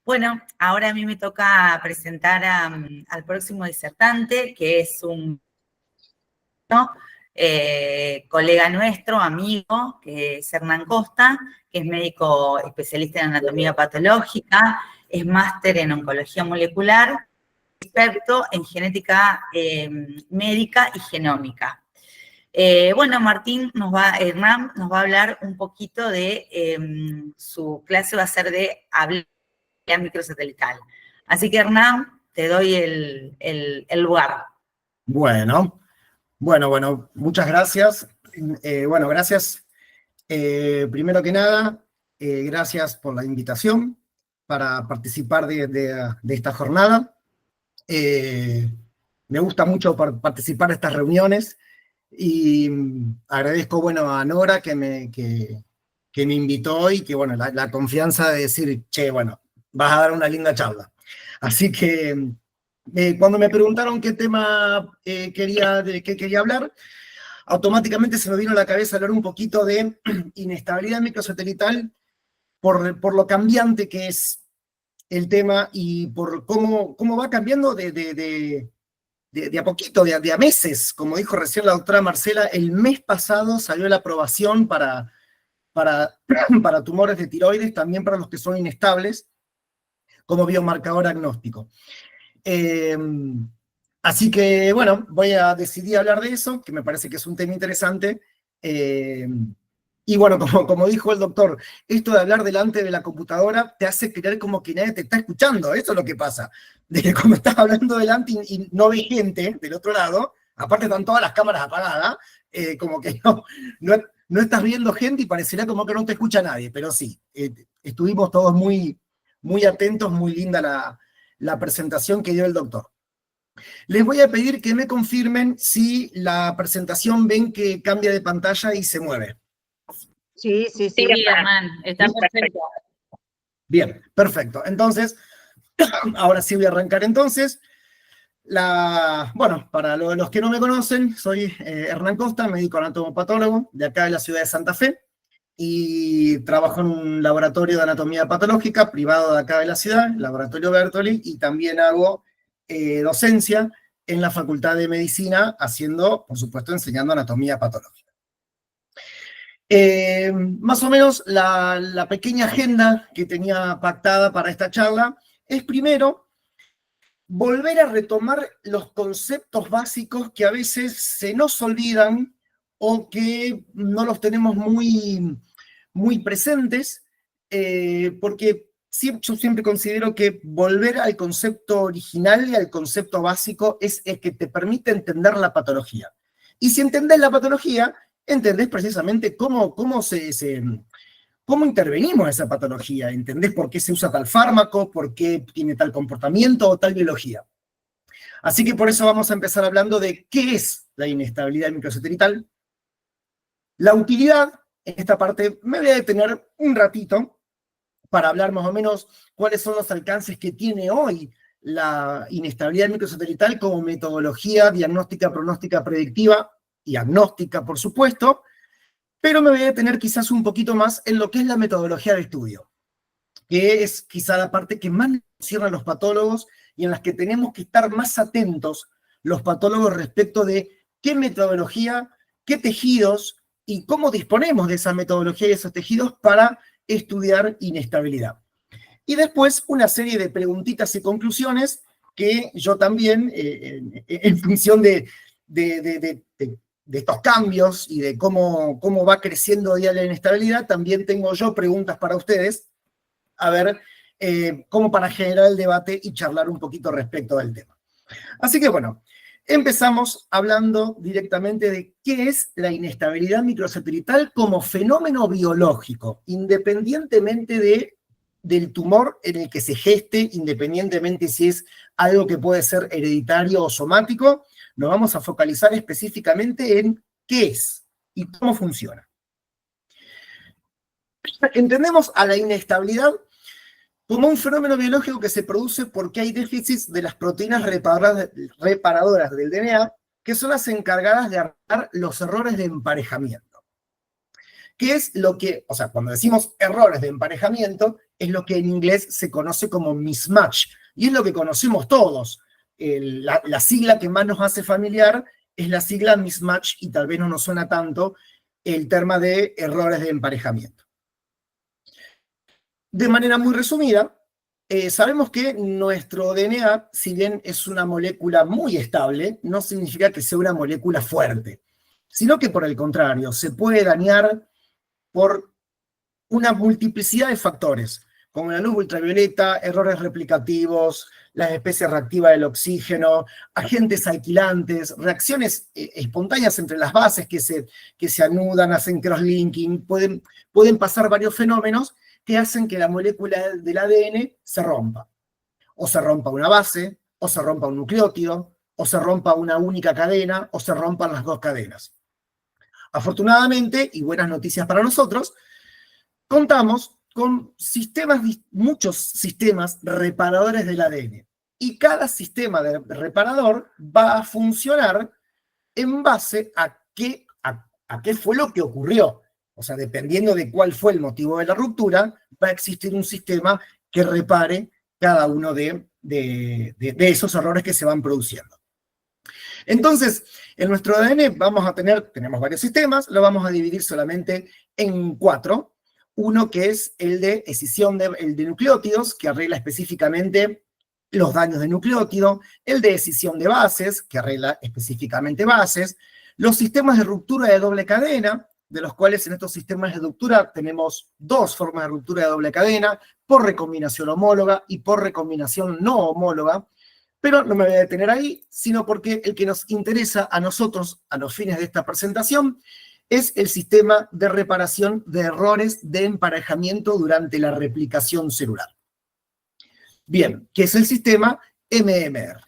Bueno, ahora a mí me toca presentar al próximo disertante, que es un colega nuestro, amigo, que es Hernán Costa, que es médico especialista en anatomía patológica, es máster en oncología molecular, experto en genética médica y genómica. Bueno, Hernán nos va a hablar un poquito de, su clase va a ser de hablar microsatelital. Así que Hernán, te doy el lugar. Bueno, muchas gracias. Gracias. Primero que nada, gracias por la invitación para participar de esta jornada. Me gusta mucho participar de estas reuniones y agradezco, a Nora que me invitó y que, la confianza de decir, che, vas a dar una linda charla. Así que cuando me preguntaron qué tema quería hablar, automáticamente se me vino a la cabeza hablar un poquito de inestabilidad microsatelital por lo cambiante que es el tema y por cómo va cambiando de a poquito, de a meses. Como dijo recién la doctora Marcela, el mes pasado salió la aprobación para tumores de tiroides, también para los que son inestables, como biomarcador agnóstico. Así que, voy a decidir hablar de eso, que me parece que es un tema interesante. Y como dijo el doctor, esto de hablar delante de la computadora te hace creer como que nadie te está escuchando. Eso es lo que pasa. De que como estás hablando delante y no ves gente del otro lado, aparte están todas las cámaras apagadas, como que no estás viendo gente y parecería como que no te escucha nadie. Pero sí, estuvimos todos muy, muy atentos, muy linda la presentación que dio el doctor. Les voy a pedir que me confirmen si la presentación ven que cambia de pantalla y se mueve. Sí, Hernán, está perfecto. Bien, perfecto. Entonces, ahora sí voy a arrancar entonces. Para los que no me conocen, soy Hernán Costa, médico anatomopatólogo de acá de la ciudad de Santa Fe, y trabajo en un laboratorio de anatomía patológica privado de acá de la ciudad, el Laboratorio Bertoli, y también hago docencia en la Facultad de Medicina, por supuesto, enseñando anatomía patológica. Más o menos la pequeña agenda que tenía pactada para esta charla es primero volver a retomar los conceptos básicos que a veces se nos olvidan o que no los tenemos muy, muy presentes, porque yo siempre considero que volver al concepto original y al concepto básico es el que te permite entender la patología. Y si entendés la patología, entendés precisamente cómo intervenimos en esa patología, entendés por qué se usa tal fármaco, por qué tiene tal comportamiento o tal biología. Así que por eso vamos a empezar hablando de qué es la inestabilidad microsatelital. La utilidad, en esta parte me voy a detener un ratito para hablar más o menos cuáles son los alcances que tiene hoy la inestabilidad microsatelital como metodología diagnóstica, pronóstica, predictiva y agnóstica, por supuesto, pero me voy a detener quizás un poquito más en lo que es la metodología de estudio, que es quizá la parte que más nos cierran los patólogos y en las que tenemos que estar más atentos los patólogos respecto de qué metodología, qué tejidos y cómo disponemos de esa metodología y esos tejidos para estudiar inestabilidad. Y después una serie de preguntitas y conclusiones que yo también, en función de estos cambios y de cómo va creciendo día la inestabilidad, también tengo yo preguntas para ustedes, a ver, como para generar el debate y charlar un poquito respecto del tema. Así que empezamos hablando directamente de qué es la inestabilidad microsatelital como fenómeno biológico, independientemente del tumor en el que se geste, independientemente si es algo que puede ser hereditario o somático. Nos vamos a focalizar específicamente en qué es y cómo funciona. Entendemos a la inestabilidad como un fenómeno biológico que se produce porque hay déficits de las proteínas reparadoras del DNA, que son las encargadas de arreglar los errores de emparejamiento. que es lo que, o sea, cuando decimos errores de emparejamiento, es lo que en inglés se conoce como mismatch, y es lo que conocemos todos. La sigla que más nos hace familiar es la sigla mismatch, y tal vez no nos suena tanto el tema de errores de emparejamiento. De manera muy resumida, sabemos que nuestro DNA, si bien es una molécula muy estable, no significa que sea una molécula fuerte, sino que por el contrario, se puede dañar por una multiplicidad de factores, como la luz ultravioleta, errores replicativos, las especies reactivas del oxígeno, agentes alquilantes, reacciones espontáneas entre las bases que se anudan, hacen crosslinking, pueden pasar varios fenómenos que hacen que la molécula del ADN se rompa. O se rompa una base, o se rompa un nucleótido, o se rompa una única cadena, o se rompan las dos cadenas. Afortunadamente, y buenas noticias para nosotros, contamos con muchos sistemas reparadores del ADN. Y cada sistema de reparador va a funcionar en base a qué fue lo que ocurrió. O sea, dependiendo de cuál fue el motivo de la ruptura, va a existir un sistema que repare cada uno de esos errores que se van produciendo. Entonces, en nuestro ADN tenemos varios sistemas, lo vamos a dividir solamente en 4. Uno que es el de escisión el de nucleótidos, que arregla específicamente los daños de nucleótido, el de escisión de bases, que arregla específicamente bases, los sistemas de ruptura de doble cadena, de los cuales en estos sistemas de ruptura tenemos 2 formas de ruptura de doble cadena, por recombinación homóloga y por recombinación no homóloga, pero no me voy a detener ahí, sino porque el que nos interesa a nosotros, a los fines de esta presentación, es el sistema de reparación de errores de emparejamiento durante la replicación celular. Bien, ¿qué es el sistema MMR?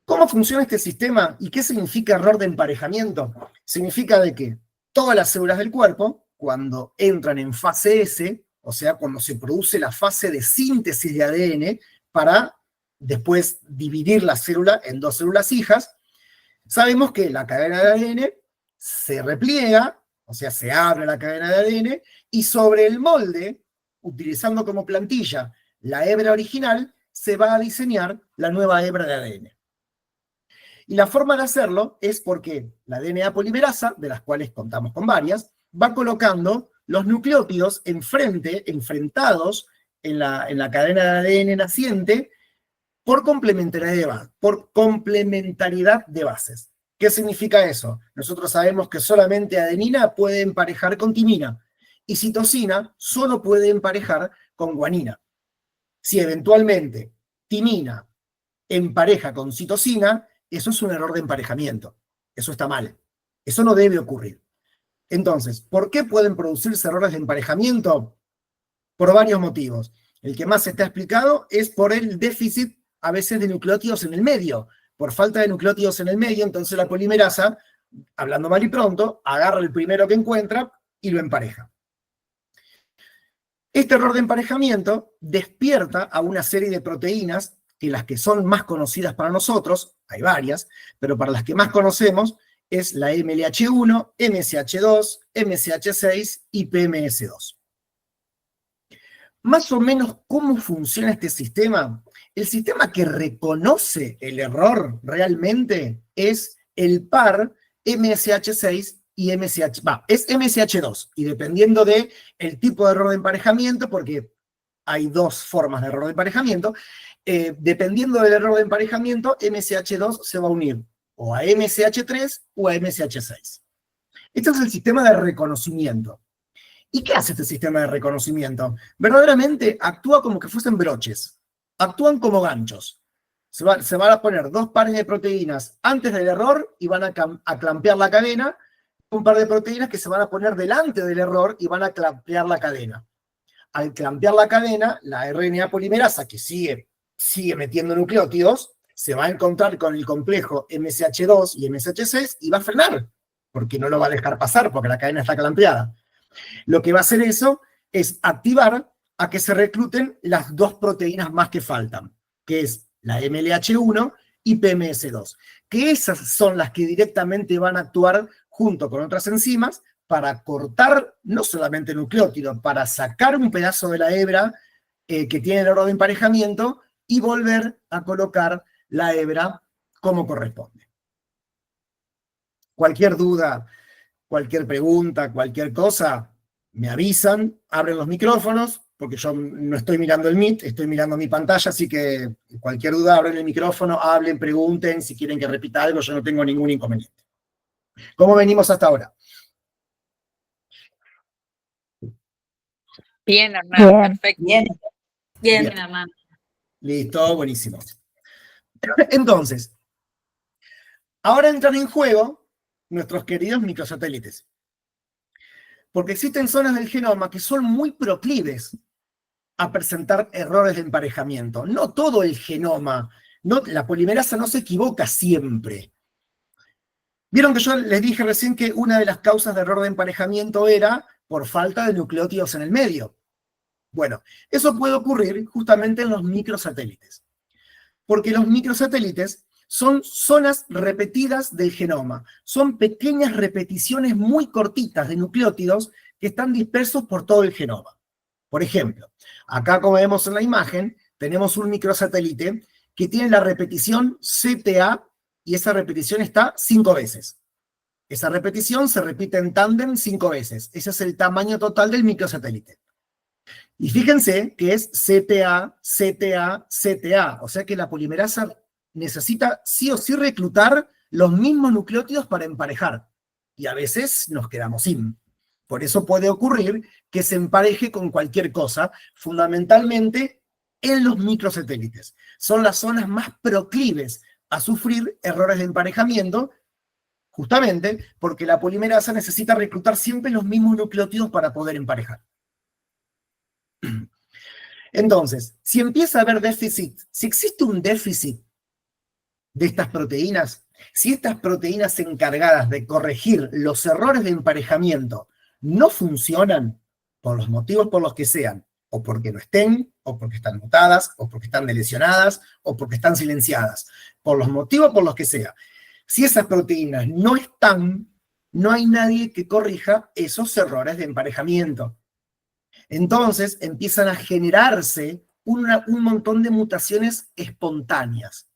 ¿Cómo funciona este sistema y qué significa error de emparejamiento? Significa de que todas las células del cuerpo, cuando entran en fase S, o sea, cuando se produce la fase de síntesis de ADN para después dividir la célula en 2 células hijas, sabemos que la cadena de ADN se repliega, o sea, se abre la cadena de ADN, y sobre el molde, utilizando como plantilla la hebra original, se va a diseñar la nueva hebra de ADN. Y la forma de hacerlo es porque la DNA polimerasa, de las cuales contamos con varias, va colocando los nucleótidos enfrentados en la cadena de ADN naciente por complementariedad de bases. ¿Qué significa eso? Nosotros sabemos que solamente adenina puede emparejar con timina y citosina solo puede emparejar con guanina. Si eventualmente timina empareja con citosina, eso es un error de emparejamiento. Eso está mal. Eso no debe ocurrir. Entonces, ¿por qué pueden producirse errores de emparejamiento? Por varios motivos. El que más está explicado es por el déficit a veces de nucleótidos en el medio. Por falta de nucleótidos en el medio, entonces la polimerasa, hablando mal y pronto, agarra el primero que encuentra y lo empareja. Este error de emparejamiento despierta a una serie de proteínas que las que son más conocidas para nosotros, hay varias, pero para las que más conocemos es la MLH1, MSH2, MSH6 y PMS2. Más o menos, ¿cómo funciona este sistema? El sistema que reconoce el error realmente es el par MSH6 y es MSH2, y dependiendo del tipo de error de emparejamiento, porque hay 2 formas de error de emparejamiento, dependiendo del error de emparejamiento, MSH2 se va a unir o a MSH3 o a MSH6. Este es el sistema de reconocimiento. ¿Y qué hace este sistema de reconocimiento? Verdaderamente actúa como que fuesen broches. Actúan como ganchos. Se van a poner 2 pares de proteínas antes del error y van a clampear la cadena. Un par de proteínas que se van a poner delante del error y van a clampear la cadena. Al clampear la cadena, la RNA polimerasa, que sigue metiendo nucleótidos, se va a encontrar con el complejo MSH2 y MSH6 y va a frenar, porque no lo va a dejar pasar, porque la cadena está clampeada. Lo que va a hacer eso es activar a que se recluten las 2 proteínas más que faltan, que es la MLH1 y PMS2, que esas son las que directamente van a actuar junto con otras enzimas para cortar no solamente el nucleótido, para sacar un pedazo de la hebra que tiene el error de emparejamiento y volver a colocar la hebra como corresponde. Cualquier duda, cualquier pregunta, cualquier cosa, me avisan, abren los micrófonos, porque yo no estoy mirando el Meet, estoy mirando mi pantalla, así que cualquier duda, abren el micrófono, hablen, pregunten, si quieren que repita algo, yo no tengo ningún inconveniente. ¿Cómo venimos hasta ahora? Bien, Hernán, perfecto. Bien, bien, Bien. Hernán. Listo, buenísimo. Entonces, ahora entran en juego nuestros queridos microsatélites. Porque existen zonas del genoma que son muy proclives a presentar errores de emparejamiento. No todo el genoma, la polimerasa no se equivoca siempre. Vieron que yo les dije recién que una de las causas de error de emparejamiento era por falta de nucleótidos en el medio. Bueno, eso puede ocurrir justamente en los microsatélites. Porque los microsatélites son zonas repetidas del genoma. Son pequeñas repeticiones muy cortitas de nucleótidos que están dispersos por todo el genoma. Por ejemplo, acá como vemos en la imagen, tenemos un microsatélite que tiene la repetición CTA y esa repetición está 5 veces. Esa repetición se repite en tándem 5 veces. Ese es el tamaño total del microsatélite. Y fíjense que es CTA, CTA, CTA. O sea que la polimerasa necesita sí o sí reclutar los mismos nucleótidos para emparejar. Y a veces nos quedamos sin. Por eso puede ocurrir que se empareje con cualquier cosa, fundamentalmente en los microsatélites. Son las zonas más proclives a sufrir errores de emparejamiento, justamente porque la polimerasa necesita reclutar siempre los mismos nucleótidos para poder emparejar. Entonces, si empieza a haber déficit, si existe un déficit de estas proteínas, si estas proteínas encargadas de corregir los errores de emparejamiento no funcionan, por los motivos por los que sean, o porque no estén, o porque están mutadas, o porque están delecionadas, o porque están silenciadas, por los motivos por los que sea, si esas proteínas no están, no hay nadie que corrija esos errores de emparejamiento. Entonces empiezan a generarse un montón de mutaciones espontáneas,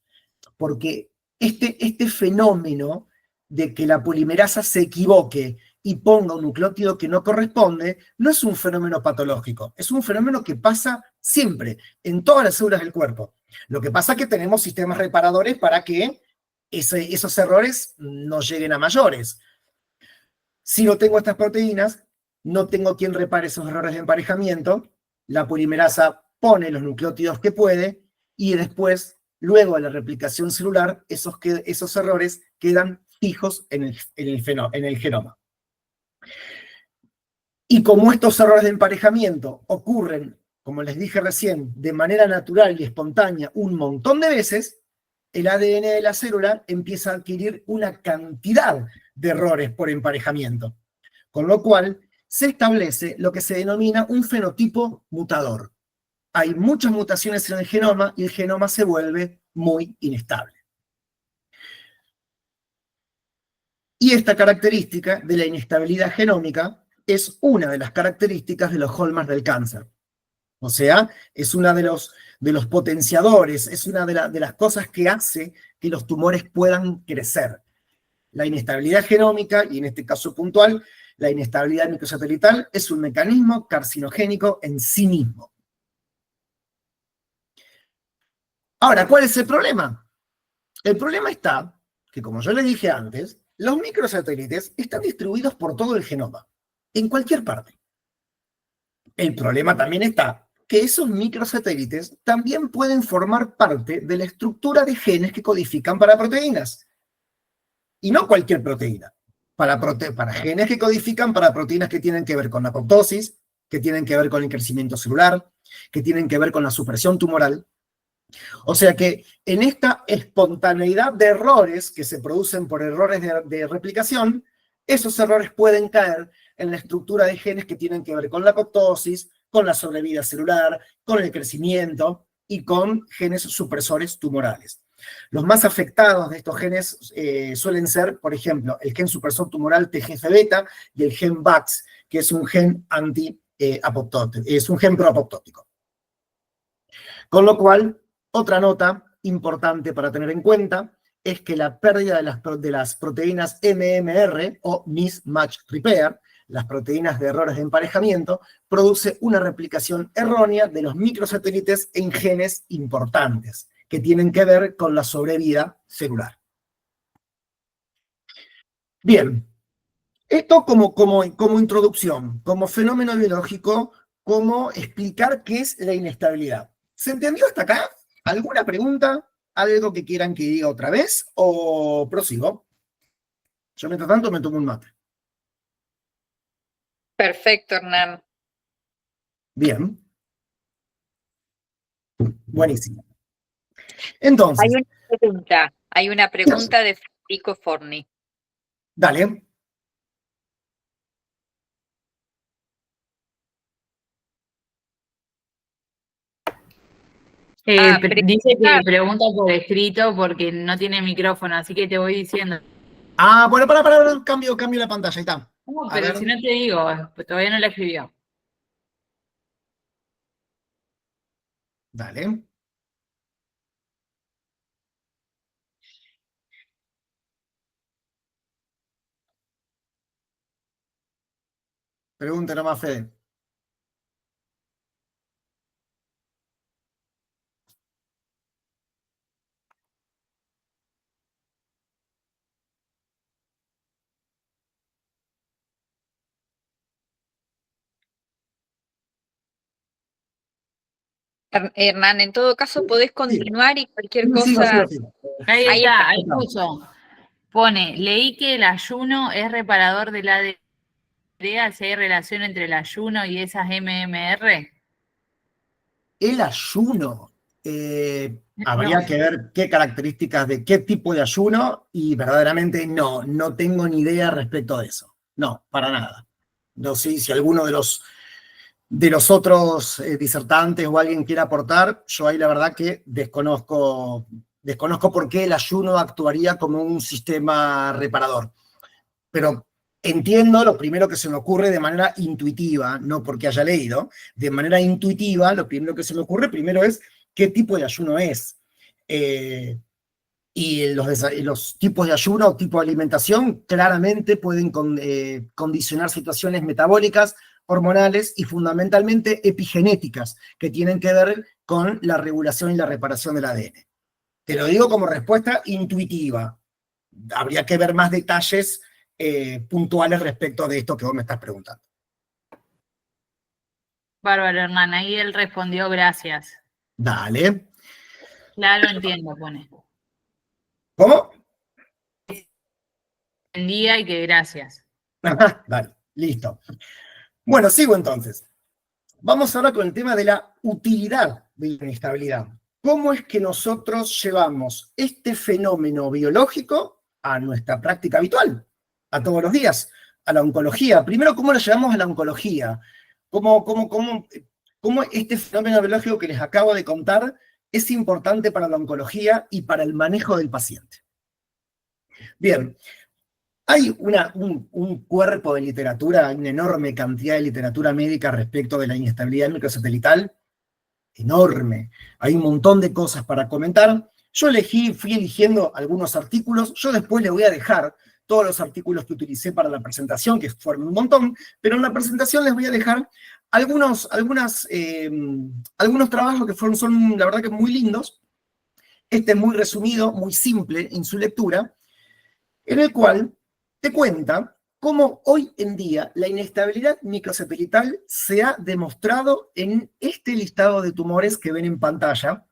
porque este fenómeno de que la polimerasa se equivoque y ponga un nucleótido que no corresponde, no es un fenómeno patológico, es un fenómeno que pasa siempre, en todas las células del cuerpo. Lo que pasa es que tenemos sistemas reparadores para que esos errores no lleguen a mayores. Si no tengo estas proteínas, no tengo quien repare esos errores de emparejamiento, la polimerasa pone los nucleótidos que puede y después, luego de la replicación celular, esos errores quedan fijos en el genoma. Y como estos errores de emparejamiento ocurren, como les dije recién, de manera natural y espontánea un montón de veces, el ADN de la célula empieza a adquirir una cantidad de errores por emparejamiento, con lo cual se establece lo que se denomina un fenotipo mutador. Hay muchas mutaciones en el genoma y el genoma se vuelve muy inestable. Y esta característica de la inestabilidad genómica es una de las características de los hallmarks del cáncer. O sea, es una de los potenciadores, es una de las cosas que hace que los tumores puedan crecer. La inestabilidad genómica, y en este caso puntual, la inestabilidad microsatelital, es un mecanismo carcinogénico en sí mismo. Ahora, ¿cuál es el problema? El problema está que, como yo les dije antes, los microsatélites están distribuidos por todo el genoma, en cualquier parte. El problema también está que esos microsatélites también pueden formar parte de la estructura de genes que codifican para proteínas. Y no cualquier proteína. Para genes que codifican para proteínas que tienen que ver con la apoptosis, que tienen que ver con el crecimiento celular, que tienen que ver con la supresión tumoral. O sea que en esta espontaneidad de errores que se producen por errores de replicación, esos errores pueden caer en la estructura de genes que tienen que ver con la apoptosis, con la sobrevida celular, con el crecimiento y con genes supresores tumorales. Los más afectados de estos genes suelen ser, por ejemplo, el gen supresor tumoral TGF-beta y el gen VAX, que es un gen anti-apoptótico, es un gen proapoptótico. Con lo cual, otra nota importante para tener en cuenta es que la pérdida de las proteínas MMR o mismatch repair, las proteínas de errores de emparejamiento, produce una replicación errónea de los microsatélites en genes importantes, que tienen que ver con la sobrevida celular. Bien, esto como introducción, como fenómeno biológico, como explicar qué es la inestabilidad. ¿Se entendió hasta acá? ¿Alguna pregunta? ¿Algo que quieran que diga otra vez? ¿O prosigo? Yo mientras tanto me tomo un mate. Perfecto, Hernán. Bien. Buenísimo. Entonces, Hay una pregunta de Federico Forni. dale. Dice que pregunta por escrito porque no tiene micrófono, así que te voy diciendo. Ah, bueno, para, cambio la pantalla, ahí está. No, pero si no te digo, pues todavía no la escribió. Dale. Pregunta nomás, Fede. Hernán, en todo caso podés continuar y cualquier cosa. Sigo. Ahí Ahí está, está. ahí puso. Pone, leí que el ayuno es reparador del ADN, si hay relación entre el ayuno y esas MMR. El ayuno. Habría que ver qué características de qué tipo de ayuno y verdaderamente no tengo ni idea respecto de eso. No, para nada. No sé si alguno de los otros disertantes o alguien quiera aportar, yo ahí la verdad que desconozco por qué el ayuno actuaría como un sistema reparador. Pero entiendo, lo primero que se me ocurre de manera intuitiva, no porque haya leído, de manera intuitiva, lo primero que se me ocurre primero es qué tipo de ayuno es. Y los tipos de ayuno o tipo de alimentación claramente pueden condicionar situaciones metabólicas, hormonales y fundamentalmente epigenéticas, que tienen que ver con la regulación y la reparación del ADN. Te lo digo como respuesta intuitiva. Habría que ver más detalles puntuales respecto de esto que vos me estás preguntando. Bárbaro, Hernán, ahí él respondió gracias. Dale. Claro, entiendo, pone. ¿Cómo? Entendía y que gracias. Dale, listo. Bueno, sigo entonces. Vamos ahora con el tema de la utilidad de la inestabilidad. ¿Cómo es que nosotros llevamos este fenómeno biológico a nuestra práctica habitual? A todos los días, a la oncología. Primero, ¿cómo lo llevamos a la oncología? ¿Cómo este fenómeno biológico que les acabo de contar es importante para la oncología y para el manejo del paciente? Bien, hay un cuerpo de literatura, hay una enorme cantidad de literatura médica respecto de la inestabilidad microsatelital, enorme. Hay un montón de cosas para comentar. Yo fui eligiendo algunos artículos, yo después les voy a dejar todos los artículos que utilicé para la presentación, que fueron un montón, pero en la presentación les voy a dejar algunos trabajos que son la verdad que muy lindos. Este es muy resumido, muy simple en su lectura, en el cual te cuenta cómo hoy en día la inestabilidad microsatelital se ha demostrado en este listado de tumores que ven en pantalla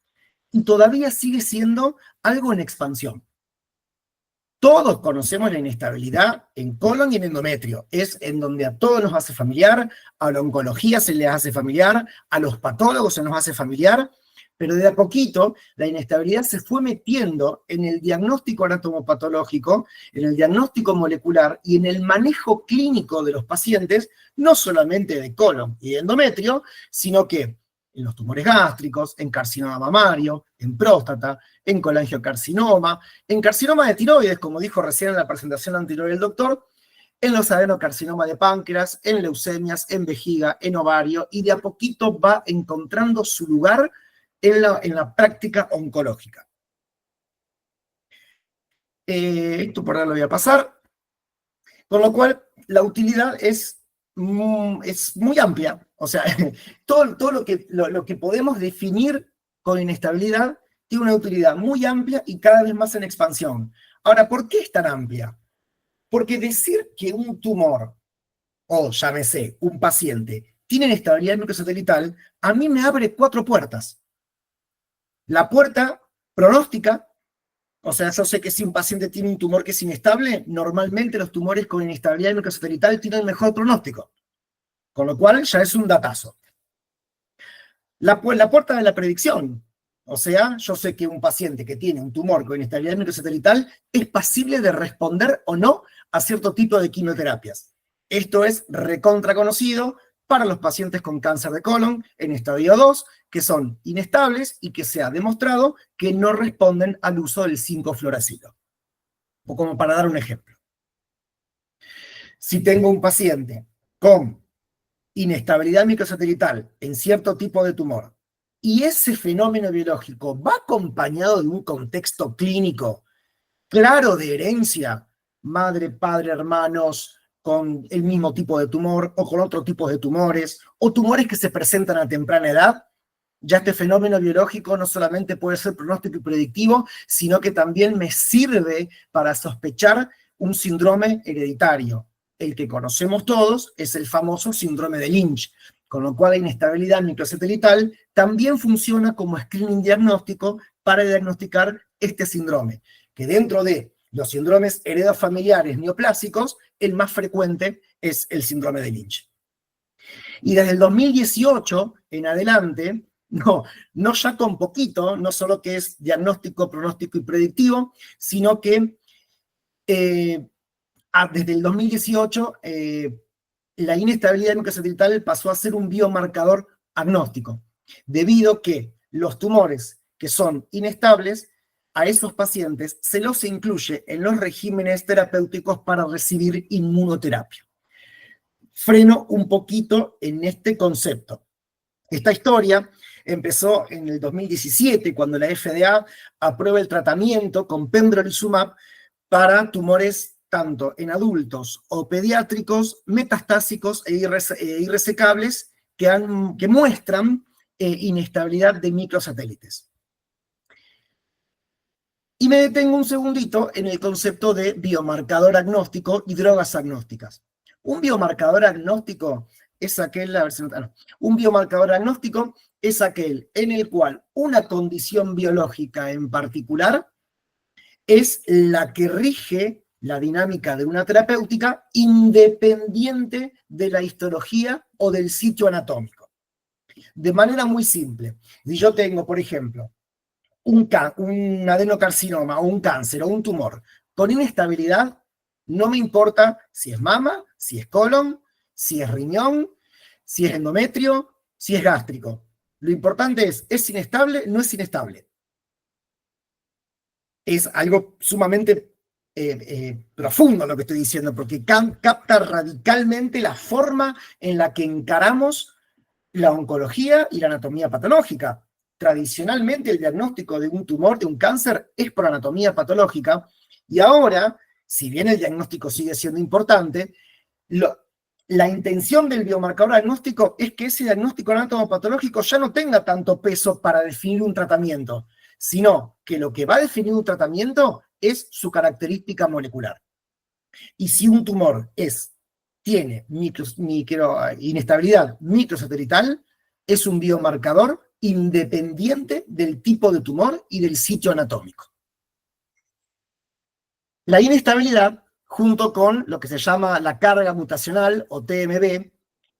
y todavía sigue siendo algo en expansión. Todos conocemos la inestabilidad en colon y en endometrio. Es en donde a todos nos hace familiar, a la oncología se les hace familiar, a los patólogos se nos hace familiar, pero de a poquito la inestabilidad se fue metiendo en el diagnóstico anatomopatológico, en el diagnóstico molecular y en el manejo clínico de los pacientes, no solamente de colon y de endometrio, sino que en los tumores gástricos, en carcinoma mamario, en próstata, en colangiocarcinoma, en carcinoma de tiroides, como dijo recién en la presentación anterior el doctor, en los adenocarcinomas de páncreas, en leucemias, en vejiga, en ovario, y de a poquito va encontrando su lugar en la práctica oncológica. Esto por ahora lo voy a pasar. Con lo cual, la utilidad es muy amplia. O sea, todo lo que podemos definir con inestabilidad tiene una utilidad muy amplia y cada vez más en expansión. Ahora, ¿por qué es tan amplia? Porque decir que un tumor, o llámese, un paciente, tiene inestabilidad microsatelital, a mí me abre 4 puertas. La puerta pronóstica. O sea, yo sé que si un paciente tiene un tumor que es inestable, normalmente los tumores con inestabilidad microsatelital tienen mejor pronóstico. Con lo cual ya es un datazo. La puerta de la predicción. O sea, yo sé que un paciente que tiene un tumor con inestabilidad microsatelital es pasible de responder o no a cierto tipo de quimioterapias. Esto es recontra conocido para los pacientes con cáncer de colon en estadio 2, que son inestables y que se ha demostrado que no responden al uso del 5-fluoracilo. O como para dar un ejemplo. Si tengo un paciente con inestabilidad microsatelital en cierto tipo de tumor y ese fenómeno biológico va acompañado de un contexto clínico claro de herencia, madre, padre, hermanos, con el mismo tipo de tumor o con otro tipo de tumores, o tumores que se presentan a temprana edad, ya este fenómeno biológico no solamente puede ser pronóstico y predictivo, sino que también me sirve para sospechar un síndrome hereditario. El que conocemos todos es el famoso síndrome de Lynch, con lo cual la inestabilidad microsatelital también funciona como screening diagnóstico para diagnosticar este síndrome, que dentro de los síndromes heredofamiliares neoplásicos, el más frecuente es el síndrome de Lynch. Y desde el 2018 en adelante, no ya con poquito, no solo que es diagnóstico, pronóstico y predictivo, sino que desde el 2018 la inestabilidad microsatelital pasó a ser un biomarcador agnóstico, debido a que los tumores que son inestables, a esos pacientes se los incluye en los regímenes terapéuticos para recibir inmunoterapia. Freno un poquito en este concepto. Esta historia empezó en el 2017, cuando la FDA aprueba el tratamiento con pembrolizumab para tumores tanto en adultos o pediátricos, metastásicos e irresecables que muestran inestabilidad de microsatélites. Y me detengo un segundito en el concepto de biomarcador agnóstico y drogas agnósticas. Un biomarcador agnóstico es aquel, un biomarcador agnóstico es aquel en el cual una condición biológica en particular es la que rige la dinámica de una terapéutica independiente de la histología o del sitio anatómico. De manera muy simple, si yo tengo, por ejemplo, un adenocarcinoma o un cáncer o un tumor con inestabilidad, no me importa si es mama, si es colon, si es riñón, si es endometrio, si es gástrico. Lo importante ¿es inestable? No es inestable. Es algo sumamente profundo lo que estoy diciendo, porque capta radicalmente la forma en la que encaramos la oncología y la anatomía patológica. Tradicionalmente el diagnóstico de un tumor, de un cáncer, es por anatomía patológica, y ahora, si bien el diagnóstico sigue siendo importante, la intención del biomarcador agnóstico es que ese diagnóstico anatomopatológico ya no tenga tanto peso para definir un tratamiento, sino que lo que va a definir un tratamiento es su característica molecular. Y si un tumor tiene inestabilidad microsatelital, es un biomarcador independiente del tipo de tumor y del sitio anatómico. La inestabilidad, junto con lo que se llama la carga mutacional, o TMB,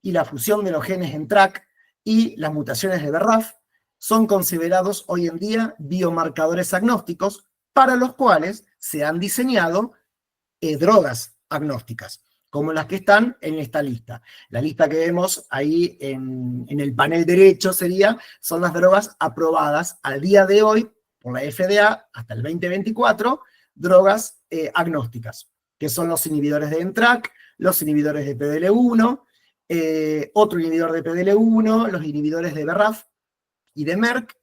y la fusión de los genes en TRAC y las mutaciones de BRAF, son considerados hoy en día biomarcadores agnósticos para los cuales se han diseñado drogas agnósticas, como las que están en esta lista. La lista que vemos ahí en el panel derecho son las drogas aprobadas al día de hoy por la FDA hasta el 2024, drogas agnósticas, que son los inhibidores de NTRK, los inhibidores de PDL1, otro inhibidor de PDL1, los inhibidores de BRAF y de Merck,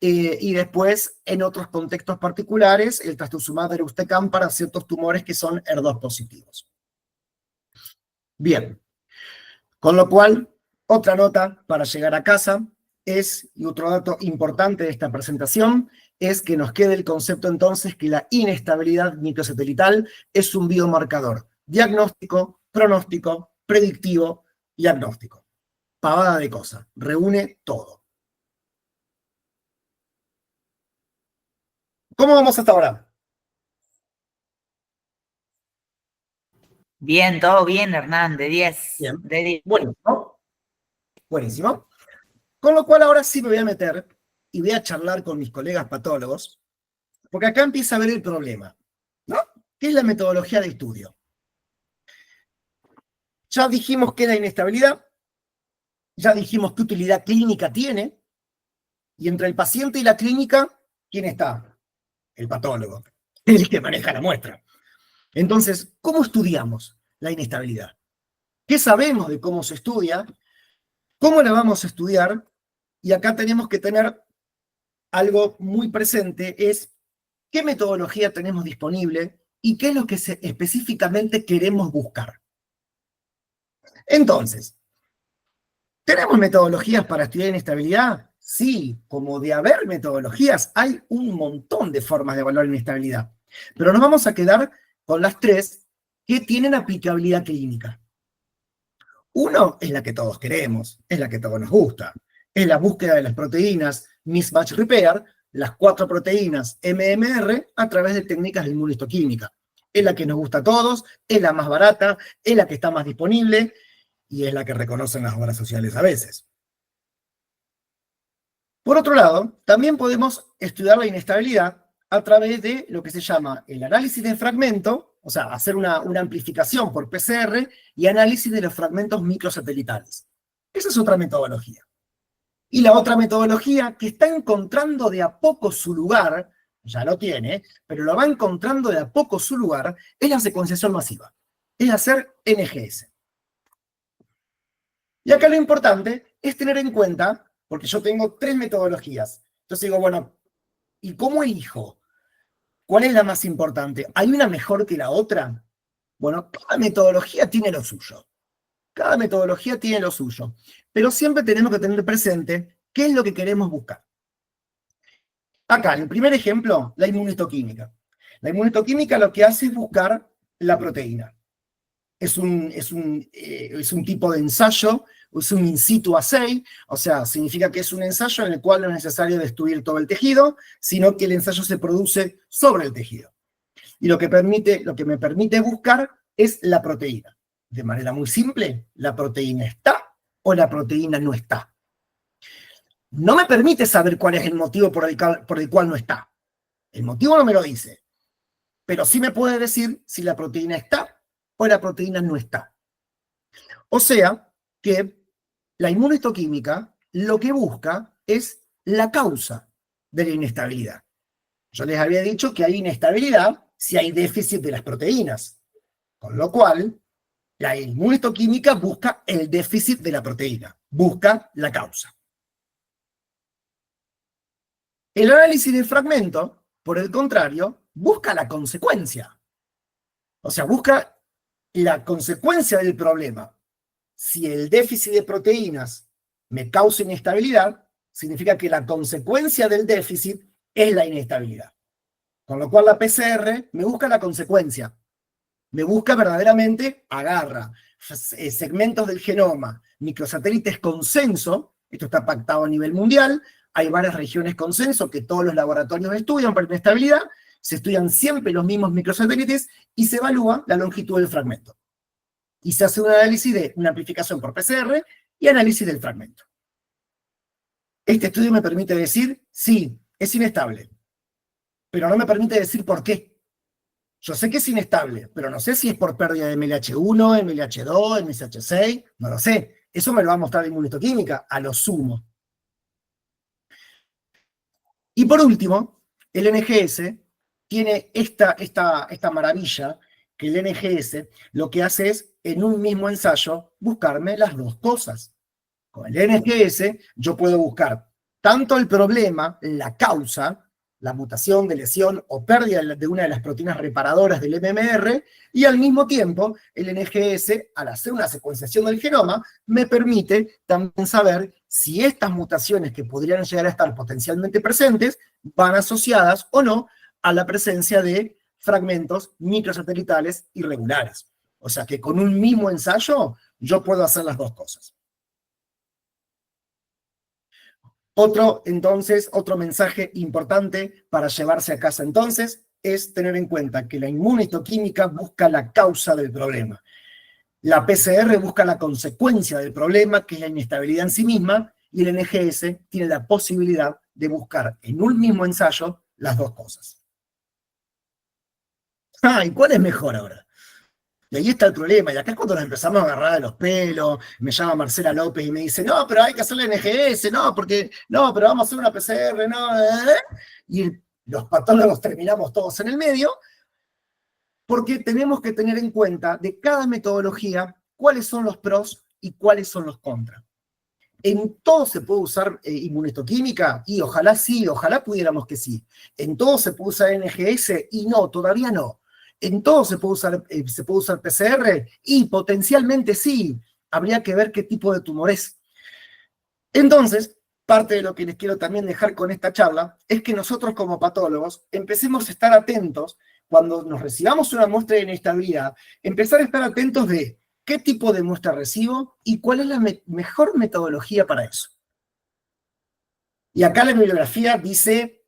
y después, en otros contextos particulares, el trastuzumab deruxtecan para ciertos tumores que son HER2 positivos. Bien, con lo cual, otra nota para llegar a casa es, y otro dato importante de esta presentación, es que nos quede el concepto entonces que la inestabilidad microsatelital es un biomarcador diagnóstico, pronóstico, predictivo y agnóstico. Pavada de cosa, reúne todo. ¿Cómo vamos hasta ahora? Bien, todo bien, Hernán, de 10. Bien. De 10. Buenísimo. Buenísimo. Con lo cual ahora sí me voy a meter y voy a charlar con mis colegas patólogos, porque acá empieza a ver el problema, ¿no? ¿Qué es la metodología de estudio? Ya dijimos qué es la inestabilidad, ya dijimos qué utilidad clínica tiene, y entre el paciente y la clínica, ¿quién está? El patólogo, el que maneja la muestra. Entonces, ¿cómo estudiamos la inestabilidad? ¿Qué sabemos de cómo se estudia? ¿Cómo la vamos a estudiar? Y acá tenemos que tener algo muy presente, es qué metodología tenemos disponible y qué es lo que específicamente queremos buscar. Entonces, ¿tenemos metodologías para estudiar inestabilidad? Sí, como de haber metodologías, hay un montón de formas de evaluar inestabilidad. Pero nos vamos a quedar con las tres que tienen aplicabilidad clínica. Uno es la que todos queremos, es la que todos nos gusta. Es la búsqueda de las proteínas mismatch repair, las 4 proteínas MMR, a través de técnicas de inmunohistoquímica. Es la que nos gusta a todos, es la más barata, es la que está más disponible y es la que reconocen las obras sociales a veces. Por otro lado, también podemos estudiar la inestabilidad a través de lo que se llama el análisis de fragmento, o sea, hacer una amplificación por PCR y análisis de los fragmentos microsatelitales. Esa es otra metodología. Y la otra metodología que está encontrando de a poco su lugar, ya lo tiene, pero lo va encontrando de a poco su lugar, es la secuenciación masiva, es hacer NGS. Y acá lo importante es tener en cuenta, porque yo tengo 3 metodologías, entonces digo, bueno, ¿y cómo elijo? ¿Cuál es la más importante? ¿Hay una mejor que la otra? Bueno, cada metodología tiene lo suyo. Cada metodología tiene lo suyo. Pero siempre tenemos que tener presente qué es lo que queremos buscar. Acá, en el primer ejemplo, la inmunohistoquímica. La inmunohistoquímica lo que hace es buscar la proteína. Es un tipo de ensayo, es un in situ assay, o sea, significa que es un ensayo en el cual no es necesario destruir todo el tejido, sino que el ensayo se produce sobre el tejido. Y lo que me permite buscar es la proteína. De manera muy simple, ¿la proteína está o la proteína no está? No me permite saber cuál es el motivo por el cual no está. El motivo no me lo dice, pero sí me puede decir si la proteína está o la proteína no está. O sea, que la inmunohistoquímica lo que busca es la causa de la inestabilidad. Yo les había dicho que hay inestabilidad si hay déficit de las proteínas, con lo cual la inmunohistoquímica busca el déficit de la proteína, busca la causa. El análisis de fragmento, por el contrario, busca la consecuencia. O sea, busca la consecuencia del problema. Si el déficit de proteínas me causa inestabilidad, significa que la consecuencia del déficit es la inestabilidad. Con lo cual la PCR me busca la consecuencia. Me busca verdaderamente, agarra segmentos del genoma, microsatélites consenso, esto está pactado a nivel mundial, hay varias regiones consenso que todos los laboratorios estudian para inestabilidad, se estudian siempre los mismos microsatélites y se evalúa la longitud del fragmento. Y se hace un análisis de una amplificación por PCR y análisis del fragmento. Este estudio me permite decir, sí, es inestable, pero no me permite decir por qué. Yo sé que es inestable, pero no sé si es por pérdida de MLH1, MLH2, MSH6, no lo sé. Eso me lo va a mostrar la inmunistoquímica, a lo sumo. Y por último, el NGS tiene esta maravilla, que el NGS lo que hace es, en un mismo ensayo, buscarme las dos cosas. Con el NGS yo puedo buscar tanto el problema, la causa, la mutación de lesión o pérdida de una de las proteínas reparadoras del MMR, y al mismo tiempo el NGS, al hacer una secuenciación del genoma, me permite también saber si estas mutaciones que podrían llegar a estar potencialmente presentes van asociadas o no a la presencia de fragmentos microsatelitales irregulares. O sea que con un mismo ensayo yo puedo hacer las dos cosas. Otro mensaje importante para llevarse a casa entonces es tener en cuenta que la inmunistoquímica busca la causa del problema. La PCR busca la consecuencia del problema, que es la inestabilidad en sí misma, y el NGS tiene la posibilidad de buscar en un mismo ensayo las dos cosas. ¿Y cuál es mejor ahora? Y ahí está el problema, y acá es cuando nos empezamos a agarrar de los pelos, me llama Marcela López y me dice, no, pero hay que hacerle NGS, no, pero vamos a hacer una PCR, no, y los patólogos terminamos todos en el medio, porque tenemos que tener en cuenta de cada metodología cuáles son los pros y cuáles son los contras. ¿En todo se puede usar inmunistoquímica? Y ojalá sí, ojalá pudiéramos que sí. ¿En todo se puede usar NGS? Y no, todavía no. ¿En todo se puede usar PCR? Y potencialmente sí. Habría que ver qué tipo de tumor es. Entonces, parte de lo que les quiero también dejar con esta charla es que nosotros como patólogos empecemos a estar atentos cuando nos recibamos una muestra de inestabilidad, empezar a estar atentos de qué tipo de muestra recibo y cuál es la mejor metodología para eso. Y acá la bibliografía dice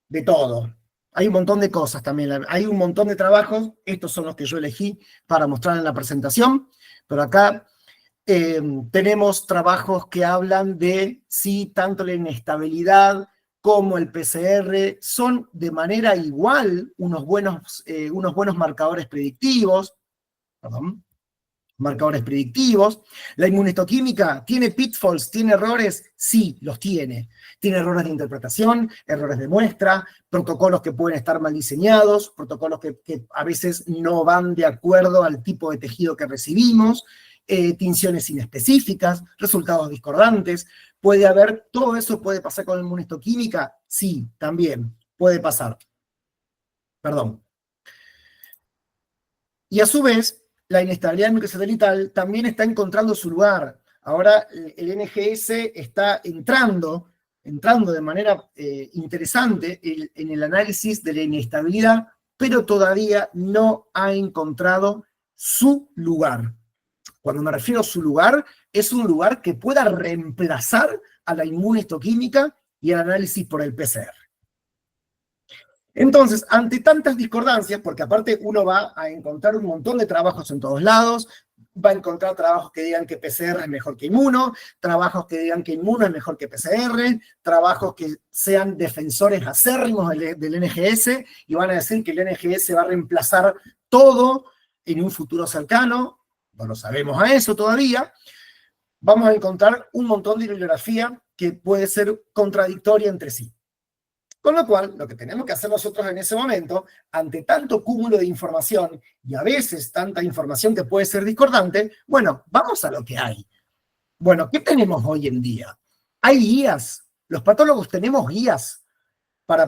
de todo. Hay un montón de cosas también, hay un montón de trabajos, estos son los que yo elegí para mostrar en la presentación, pero acá tenemos trabajos que hablan de si tanto la inestabilidad como el PCR son de manera igual unos buenos marcadores predictivos, La inmunistoquímica tiene pitfalls, tiene errores, sí, los tiene. Tiene errores de interpretación, errores de muestra, protocolos que pueden estar mal diseñados, protocolos que a veces no van de acuerdo al tipo de tejido que recibimos, tinciones inespecíficas, resultados discordantes. ¿Puede haber, todo eso puede pasar con la inmunistoquímica? Sí, también puede pasar. Perdón. Y a su vez, la inestabilidad microsatelital también está encontrando su lugar. Ahora el NGS está entrando de manera interesante en el análisis de la inestabilidad, pero todavía no ha encontrado su lugar. Cuando me refiero a su lugar, es un lugar que pueda reemplazar a la inmunistoquímica y el análisis por el PCR. Entonces, ante tantas discordancias, porque aparte uno va a encontrar un montón de trabajos en todos lados, va a encontrar trabajos que digan que PCR es mejor que inmuno, trabajos que digan que inmuno es mejor que PCR, trabajos que sean defensores acérrimos del NGS y van a decir que el NGS va a reemplazar todo en un futuro cercano, no lo sabemos a eso todavía. Vamos a encontrar un montón de bibliografía que puede ser contradictoria entre sí. Con lo cual, lo que tenemos que hacer nosotros en ese momento, ante tanto cúmulo de información, y a veces tanta información que puede ser discordante, bueno, vamos a lo que hay. Bueno, ¿qué tenemos hoy en día? Hay guías. Los patólogos tenemos guías para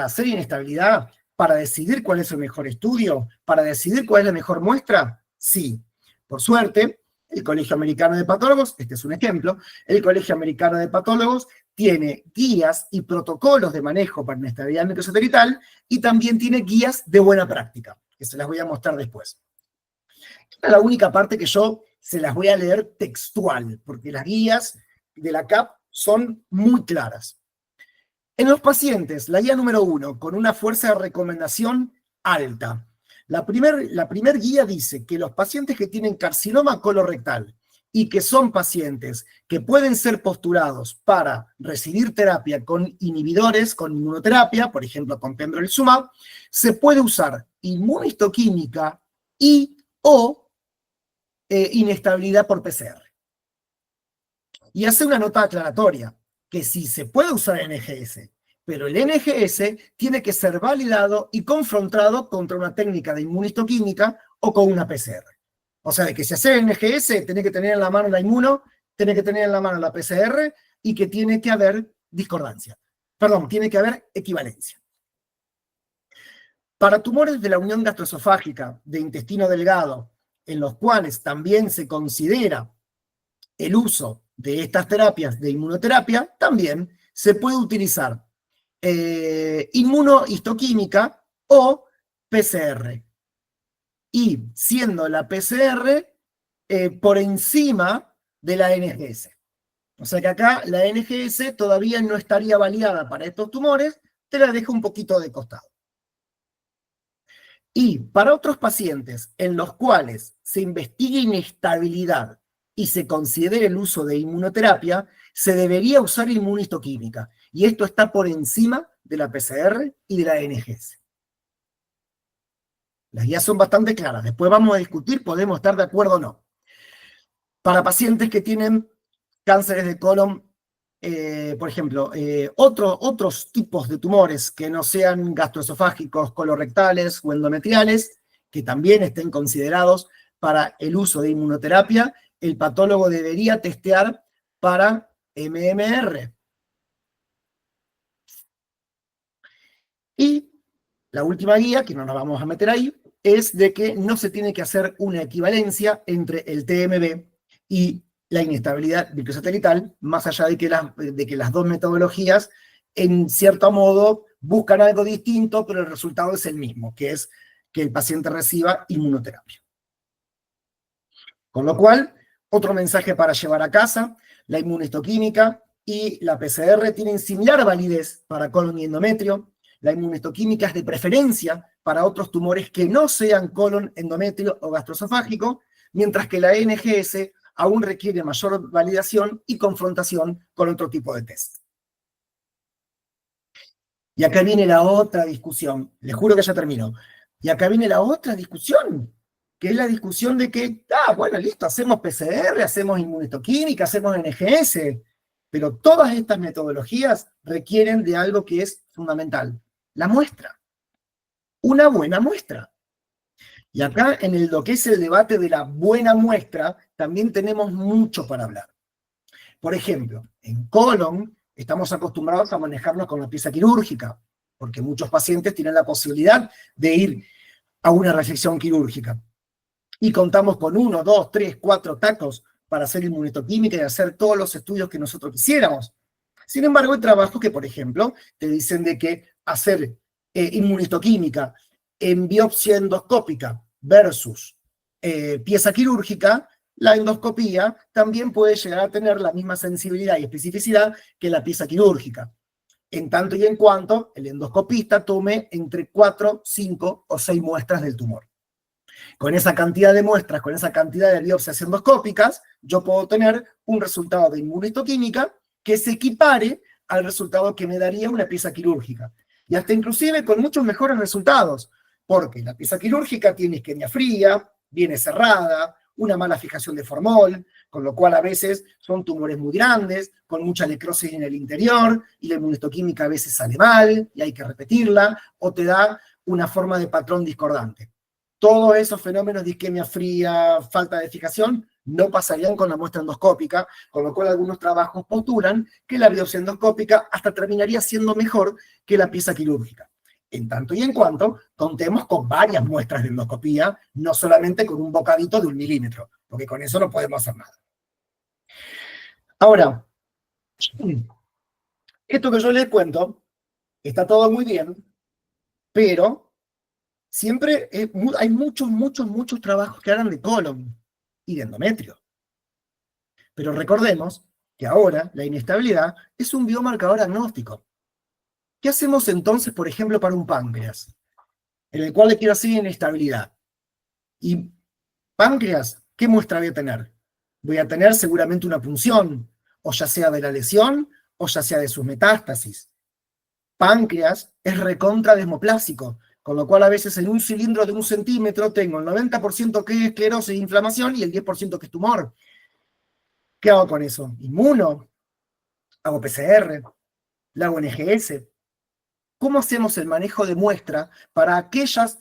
hacer inestabilidad, para decidir cuál es el mejor estudio, para decidir cuál es la mejor muestra. Sí. Por suerte, el Colegio Americano de Patólogos, este es un ejemplo, el Colegio Americano de Patólogos tiene guías y protocolos de manejo para inestabilidad microsatelital y también tiene guías de buena práctica, que se las voy a mostrar después. Esta es la única parte que yo se las voy a leer textual, porque las guías de la CAP son muy claras. En los pacientes, la guía número 1, con una fuerza de recomendación alta. La primer guía dice que los pacientes que tienen carcinoma colorectal y que son pacientes que pueden ser postulados para recibir terapia con inhibidores, con inmunoterapia, por ejemplo con pembrolizumab, se puede usar inmunistoquímica y o inestabilidad por PCR. Y hace una nota aclaratoria, que sí se puede usar NGS, pero el NGS tiene que ser validado y confrontado contra una técnica de inmunistoquímica o con una PCR. O sea, de que si hace NGS, tiene que tener en la mano la inmuno, tiene que tener en la mano la PCR y que tiene que haber discordancia. Perdón, tiene que haber equivalencia. Para tumores de la unión gastroesofágica de intestino delgado, en los cuales también se considera el uso de estas terapias de inmunoterapia, también se puede utilizar inmunohistoquímica o PCR. Y siendo la PCR por encima de la NGS. O sea que acá la NGS todavía no estaría validada para estos tumores, te la dejo un poquito de costado. Y para otros pacientes en los cuales se investigue inestabilidad y se considere el uso de inmunoterapia, se debería usar inmunistoquímica. Y esto está por encima de la PCR y de la NGS. Las guías son bastante claras. Después vamos a discutir, podemos estar de acuerdo o no. Para pacientes que tienen cánceres de colon, por ejemplo, otros tipos de tumores que no sean gastroesofágicos, colorectales o endometriales, que también estén considerados para el uso de inmunoterapia, el patólogo debería testear para MMR. Y la última guía, que no nos vamos a meter ahí, es de que no se tiene que hacer una equivalencia entre el TMB y la inestabilidad microsatelital, más allá de que las dos metodologías, en cierto modo, buscan algo distinto, pero el resultado es el mismo, que es que el paciente reciba inmunoterapia. Con lo cual, otro mensaje para llevar a casa: la inmunistoquímica y la PCR tienen similar validez para colon y endometrio. La inmunistoquímica es de preferencia para otros tumores que no sean colon, endometrio o gastroesofágico, mientras que la NGS aún requiere mayor validación y confrontación con otro tipo de test. Y acá viene la otra discusión, les juro que ya termino. Y acá viene la otra discusión, que es la discusión de que, bueno, listo, hacemos PCR, hacemos inmunistoquímica, hacemos NGS, pero todas estas metodologías requieren de algo que es fundamental: la muestra. Una buena muestra. Y acá, en lo que es el debate de la buena muestra, también tenemos mucho para hablar. Por ejemplo, en colon estamos acostumbrados a manejarnos con la pieza quirúrgica, porque muchos pacientes tienen la posibilidad de ir a una resección quirúrgica. Y contamos con 1, 2, 3, 4 tacos para hacer inmunistoquímica y hacer todos los estudios que nosotros quisiéramos. Sin embargo, hay trabajos que, por ejemplo, te dicen de que hacer inmunistoquímica en biopsia endoscópica versus pieza quirúrgica, la endoscopía también puede llegar a tener la misma sensibilidad y especificidad que la pieza quirúrgica, en tanto y en cuanto el endoscopista tome entre 4, 5 o 6 muestras del tumor. Con esa cantidad de muestras, con esa cantidad de biopsias endoscópicas, yo puedo tener un resultado de inmunistoquímica que se equipare al resultado que me daría una pieza quirúrgica. Y hasta inclusive con muchos mejores resultados, porque la pieza quirúrgica tiene isquemia fría, viene cerrada, una mala fijación de formol, con lo cual a veces son tumores muy grandes, con mucha necrosis en el interior, y la inmunistoquímica a veces sale mal, y hay que repetirla, o te da una forma de patrón discordante. Todos esos fenómenos de isquemia fría, falta de fijación, no pasarían con la muestra endoscópica, con lo cual algunos trabajos postulan que la biopsia endoscópica hasta terminaría siendo mejor que la pieza quirúrgica. En tanto y en cuanto contemos con varias muestras de endoscopía, no solamente con un bocadito de 1 milímetro, porque con eso no podemos hacer nada. Ahora, esto que yo les cuento, está todo muy bien, pero siempre hay muchos trabajos que hablan de colon y de endometrio. Pero recordemos que ahora la inestabilidad es un biomarcador agnóstico. ¿Qué hacemos entonces, por ejemplo, para un páncreas, en el cual le quiero hacer inestabilidad? Y páncreas, ¿qué muestra voy a tener? voy a tener seguramente una punción, o ya sea de la lesión, o ya sea de sus metástasis. Páncreas es recontra desmoplásico, con lo cual a veces en un cilindro de 1 centímetro tengo el 90% que es esclerosis e inflamación y el 10% que es tumor. ¿Qué hago con eso? Inmuno, hago PCR, le hago NGS. ¿Cómo hacemos el manejo de muestra para aquellas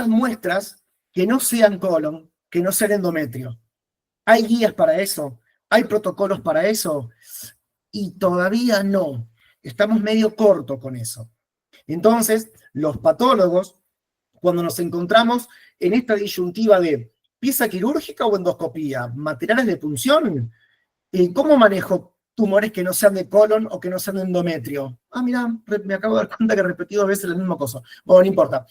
muestras que no sean colon, que no sean endometrio? ¿Hay guías para eso? ¿Hay protocolos para eso? Y todavía no. Estamos medio cortos con eso. Entonces, los patólogos, cuando nos encontramos en esta disyuntiva de pieza quirúrgica o endoscopía, materiales de punción, ¿cómo manejo tumores que no sean de colon o que no sean de endometrio? Ah, mira, me acabo de dar cuenta que repetí 2 veces la misma cosa. Bueno, no importa.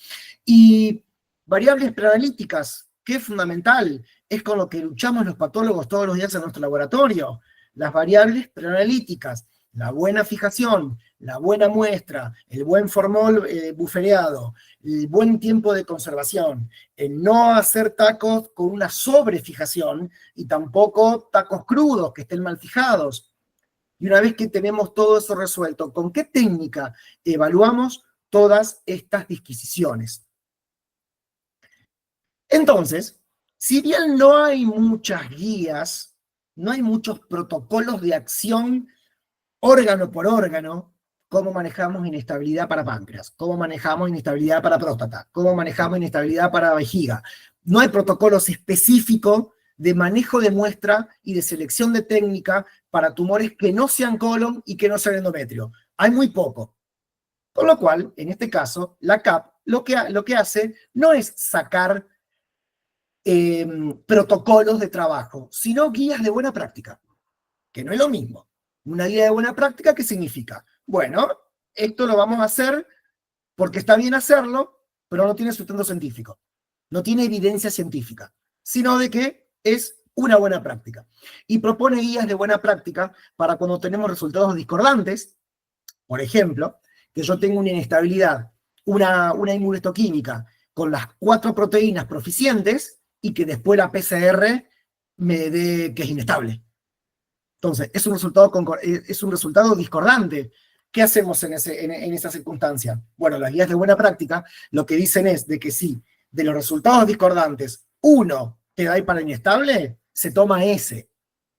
Y variables preanalíticas, que es fundamental, es con lo que luchamos los patólogos todos los días en nuestro laboratorio. Las variables preanalíticas, la buena fijación, la buena muestra, el buen formol bufereado, el buen tiempo de conservación, el no hacer tacos con una sobrefijación y tampoco tacos crudos que estén mal fijados. Y una vez que tenemos todo eso resuelto, ¿con qué técnica evaluamos todas estas disquisiciones? Entonces, si bien no hay muchas guías, no hay muchos protocolos de acción órgano por órgano, cómo manejamos inestabilidad para páncreas, cómo manejamos inestabilidad para próstata, cómo manejamos inestabilidad para vejiga. No hay protocolos específicos de manejo de muestra y de selección de técnica para tumores que no sean colon y que no sean endometrio. Hay muy poco. Con lo cual, en este caso, la CAP lo que hace no es sacar protocolos de trabajo, sino guías de buena práctica, que no es lo mismo. Una guía de buena práctica, ¿qué significa? Bueno, esto lo vamos a hacer porque está bien hacerlo, pero no tiene sustento científico, no tiene evidencia científica, sino de que es una buena práctica. Y propone guías de buena práctica para cuando tenemos resultados discordantes, por ejemplo, que yo tengo una inestabilidad, una inmunohistoquímica con las 4 proteínas proficientes y que después la PCR me dé que es inestable. Entonces, es un resultado discordante. ¿Qué hacemos en esa circunstancia? Bueno, las guías de buena práctica lo que dicen es de que si de los resultados discordantes uno te da ahí para inestable, se toma ese.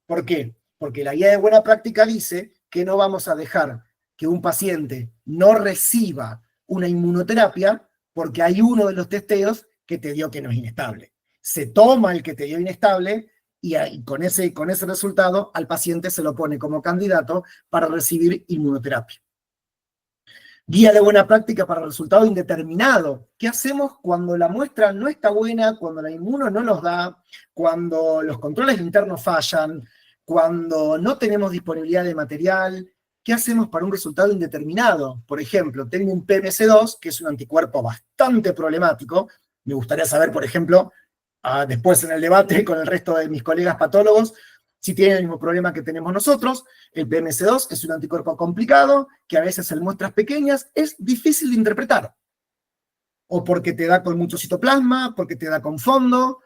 ¿Por qué? Porque la guía de buena práctica dice que no vamos a dejar que un paciente no reciba una inmunoterapia porque hay uno de los testeos que te dio que no es inestable. Se toma el que te dio inestable y con ese resultado al paciente se lo pone como candidato para recibir inmunoterapia. Guía de buena práctica para resultado indeterminado. ¿Qué hacemos cuando la muestra no está buena, cuando la inmuno no nos da, cuando los controles internos fallan, cuando no tenemos disponibilidad de material? ¿Qué hacemos para un resultado indeterminado? Por ejemplo, tengo un PMC2, que es un anticuerpo bastante problemático. Me gustaría saber, por ejemplo, después en el debate con el resto de mis colegas patólogos, si tienen el mismo problema que tenemos nosotros. El PMC2 es un anticuerpo complicado, que a veces en muestras pequeñas es difícil de interpretar. O porque te da con mucho citoplasma, porque te da con fondo.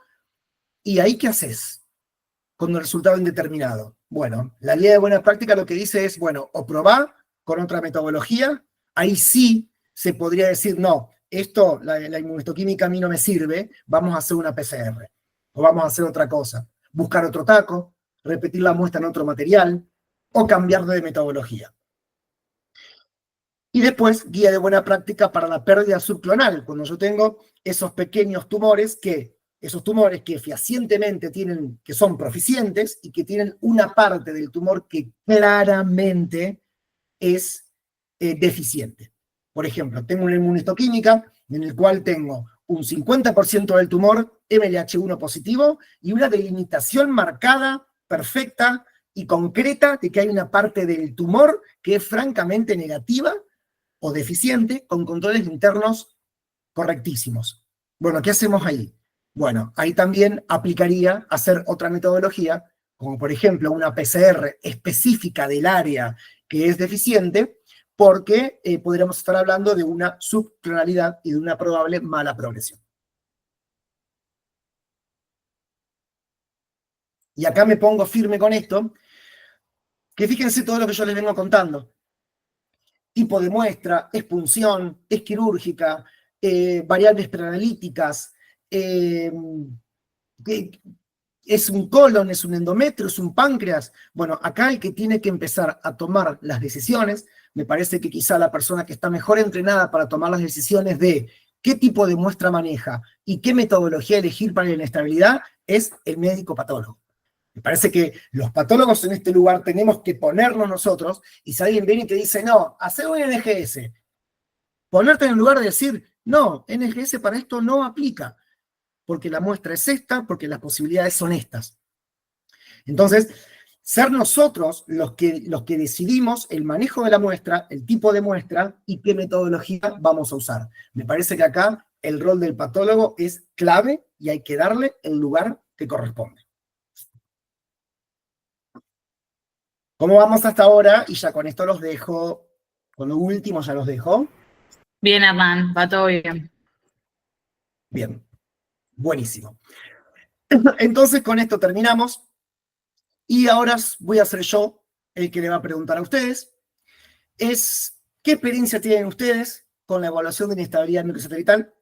¿Y ahí qué haces con el resultado indeterminado? Bueno, la guía de buena práctica lo que dice es, bueno, o probá con otra metodología, ahí sí se podría decir, no, esto, la inmunohistoquímica a mí no me sirve, vamos a hacer una PCR, o vamos a hacer otra cosa, buscar otro taco, repetir la muestra en otro material, o cambiar de metodología. Y después, guía de buena práctica para la pérdida subclonal, cuando yo tengo esos pequeños tumores que fehacientemente tienen, que son proficientes y que tienen una parte del tumor que claramente es deficiente. Por ejemplo, tengo una inmunohistoquímica en el cual tengo un 50% del tumor MLH1 positivo y una delimitación marcada, perfecta y concreta de que hay una parte del tumor que es francamente negativa o deficiente con controles internos correctísimos. Bueno, ¿qué hacemos ahí? Bueno, ahí también aplicaría hacer otra metodología, como por ejemplo una PCR específica del área que es deficiente, porque podríamos estar hablando de una subclonalidad y de una probable mala progresión. y acá me pongo firme con esto, que fíjense todo lo que yo les vengo contando. Tipo de muestra, es punción, es quirúrgica, variables preanalíticas, es un colon, es un endometrio, es un páncreas. Bueno, acá el que tiene que empezar a tomar las decisiones, me parece que quizá la persona que está mejor entrenada para tomar las decisiones de qué tipo de muestra maneja y qué metodología elegir para la inestabilidad es el médico patólogo. Me parece que los patólogos en este lugar tenemos que ponernos nosotros, y si alguien viene y te dice, no, hacer un NGS, ponerte en el lugar de decir, no, NGS para esto no aplica, porque la muestra es esta, porque las posibilidades son estas. Entonces, ser nosotros los que decidimos el manejo de la muestra, el tipo de muestra y qué metodología vamos a usar. Me parece que acá el rol del patólogo es clave y hay que darle el lugar que corresponde. ¿Cómo vamos hasta ahora? Y ya con esto los dejo, con lo último ya los dejo. Bien, Hernán, va todo bien. Bien, buenísimo. Entonces con esto terminamos. Y ahora voy a ser yo el que le va a preguntar a ustedes. ¿Qué experiencia tienen ustedes con la evaluación de inestabilidad microsatelital?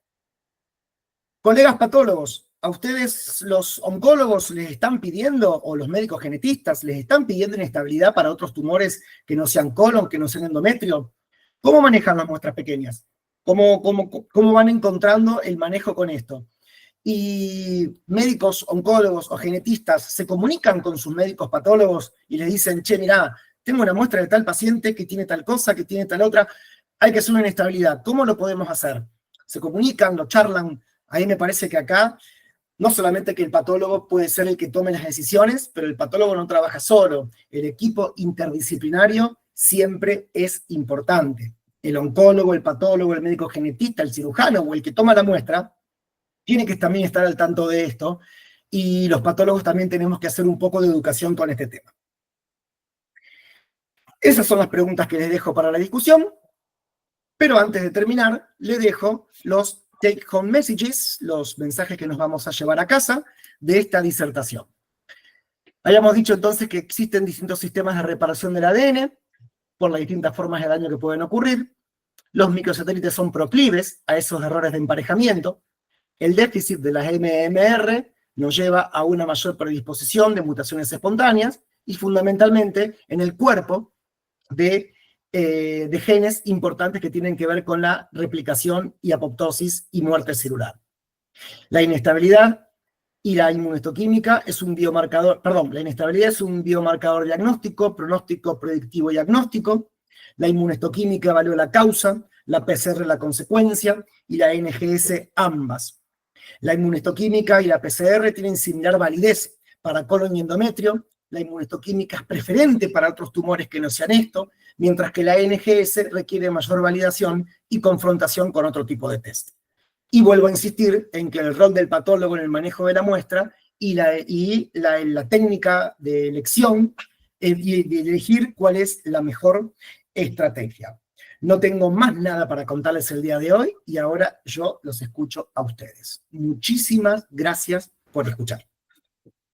Colegas patólogos, ¿a ustedes los oncólogos les están pidiendo, o los médicos genetistas, les están pidiendo inestabilidad para otros tumores que no sean colon, que no sean endometrio? ¿Cómo manejan las muestras pequeñas? ¿Cómo van encontrando el manejo con esto? Y médicos oncólogos o genetistas se comunican con sus médicos patólogos y les dicen, che, mirá, tengo una muestra de tal paciente que tiene tal cosa, que tiene tal otra, hay que hacer una inestabilidad, ¿cómo lo podemos hacer? Se comunican, lo charlan. Ahí me parece que acá, no solamente que el patólogo puede ser el que tome las decisiones, pero el patólogo no trabaja solo. El equipo interdisciplinario siempre es importante. El oncólogo, el patólogo, el médico genetista, el cirujano o el que toma la muestra, tiene que también estar al tanto de esto, y los patólogos también tenemos que hacer un poco de educación con este tema. Esas son las preguntas que les dejo para la discusión, pero antes de terminar, les dejo los take-home messages, los mensajes que nos vamos a llevar a casa de esta disertación. Habíamos dicho entonces que existen distintos sistemas de reparación del ADN, por las distintas formas de daño que pueden ocurrir. Los microsatélites son proclives a esos errores de emparejamiento. El déficit de las MMR nos lleva a una mayor predisposición de mutaciones espontáneas y fundamentalmente en el cuerpo de genes importantes que tienen que ver con la replicación y apoptosis y muerte celular. La inestabilidad y la inmunohistoquímica es un biomarcador, la inestabilidad es un biomarcador diagnóstico, pronóstico, predictivo y agnóstico. La inmunohistoquímica evalúa la causa, la PCR la consecuencia y la NGS ambas. La inmunohistoquímica y la PCR tienen similar validez para colon y endometrio. La inmunohistoquímica es preferente para otros tumores que no sean esto, mientras que la NGS requiere mayor validación y confrontación con otro tipo de test. Y vuelvo a insistir en que el rol del patólogo en el manejo de la muestra y la técnica de elección y de elegir cuál es la mejor estrategia. No tengo más nada para contarles el día de hoy y ahora yo los escucho a ustedes. Muchísimas gracias por escuchar.